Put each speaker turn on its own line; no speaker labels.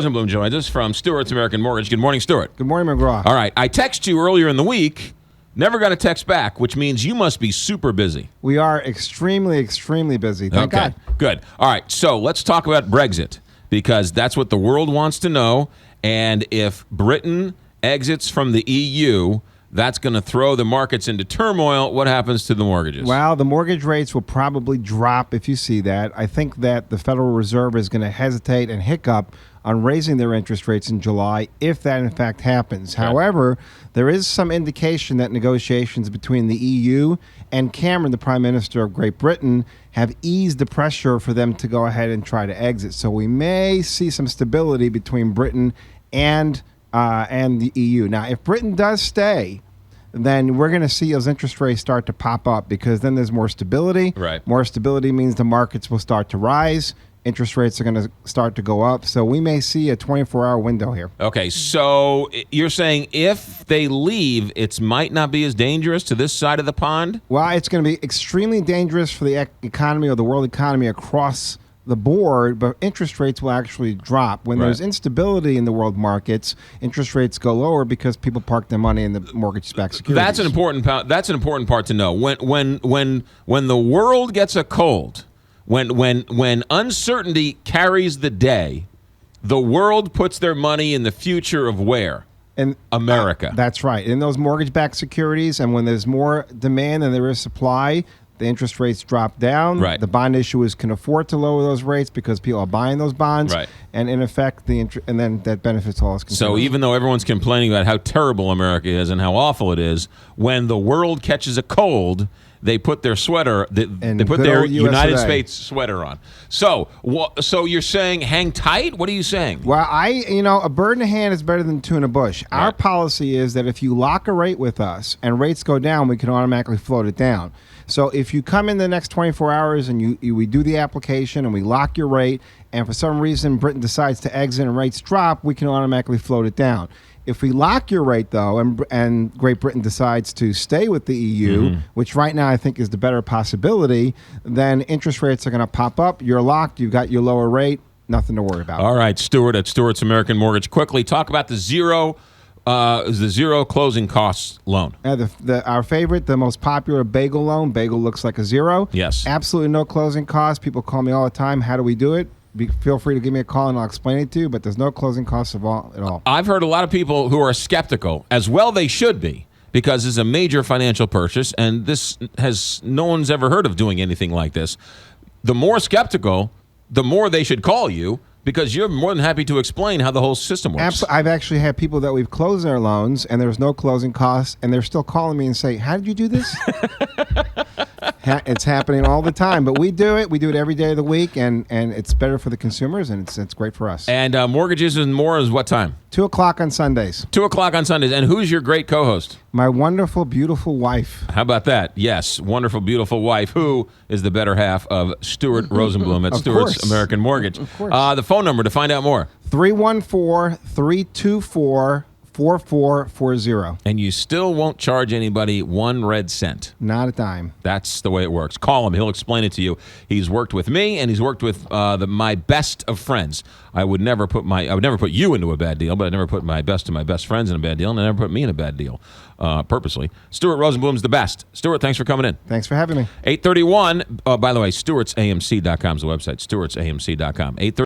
Rosenblum joins us from Stewart's American Mortgage. Good morning, Stewart.
Good morning, McGraw.
All right, I texted you earlier in the week, never got a text back, which means you must be super busy.
We are extremely, extremely busy. Thank God.
Good. All right, so let's talk about Brexit, because that's what the world wants to know. And if Britain exits from the EU, that's going to throw the markets into turmoil. What happens to the mortgages?
Well, the mortgage rates will probably drop if you see that. I think that the Federal Reserve is going to hesitate and hiccup on raising their interest rates in July if that in fact happens.
Okay.
However, there is some indication that negotiations between the EU and Cameron, the Prime Minister of Great Britain, have eased the pressure for them to go ahead and try to exit. So we may see some stability between Britain and the EU. Now, if Britain does stay, then we're going to see those interest rates start to pop up, because then there's more stability.
Right.
More stability means the markets will start to rise. Interest rates are going to start to go up. So we may see a 24-hour window here.
Okay, so you're saying if they leave, it might not be as dangerous to this side of the pond?
Well, it's going to be extremely dangerous for the economy, or the world economy across the board, but interest rates will actually drop. When there's instability in the world markets, interest rates go lower because people park their money in the mortgage-backed securities.
That's an important part to know. When the world gets a cold, when uncertainty carries the day, the world puts their money in the future of where?
In
America.
That's right. In those mortgage-backed securities, and when there's more demand than there is supply, the interest rates drop down.
Right.
The bond issuers can afford to lower those rates because people are buying those bonds.
Right.
And in effect, and then that benefits all us consumers.
So even though everyone's complaining about how terrible America is and how awful it is, when the world catches a cold, they put their sweater, they put their United States sweater on. So you're saying hang tight? What are you saying?
Well, a bird in the hand is better than two in a bush.
Right.
Our policy is that if you lock a rate with us and rates go down, we can automatically float it down. So if you come in the next 24 hours and we do the application and we lock your rate, and for some reason Britain decides to exit and rates drop, we can automatically float it down. If we lock your rate, though, and Great Britain decides to stay with the EU, which right now I think is the better possibility, then interest rates are going to pop up. You're locked. You've got your lower rate. Nothing to worry about.
All right, Stewart at Stewart's American Mortgage. Quickly, talk about the zero closing costs loan.
Our favorite, the most popular bagel loan. Bagel looks like a zero.
Yes.
Absolutely no closing costs. People call me all the time. How do we do it? Feel free to give me a call and I'll explain it to you, but there's no closing costs at all.
I've heard a lot of people who are skeptical, as well they should be, because it's a major financial purchase, and no one's ever heard of doing anything like this. The more skeptical, the more they should call you, because you're more than happy to explain how the whole system works.
I've actually had people that we've closed their loans and there's no closing costs, and they're still calling me and say, "How did you do this?" It's happening all the time, but we do it. We do it every day of the week, and it's better for the consumers, and it's great for us.
And mortgages and more is what time?
2 o'clock on Sundays.
2 o'clock on Sundays. And who's your great co-host?
My wonderful, beautiful wife.
How about that? Yes, wonderful, beautiful wife, who is the better half of Stewart Rosenblum at Stewart's American Mortgage.
Of course.
The phone number to find out more.
314-324-4440.
And you still won't charge anybody 1 red cent.
Not a dime.
That's the way it works. Call him. He'll explain it to you. He's worked with me, and he's worked with my best of friends. I would never put you into a bad deal, but I never put my best of my best friends in a bad deal, and I never put me in a bad deal purposely. Stewart Rosenblum's the best. Stewart, thanks for coming in.
Thanks for having me.
8:31. By the way, Stewart'sAMC.com is the website. Stewart'sAMC.com. 8:30.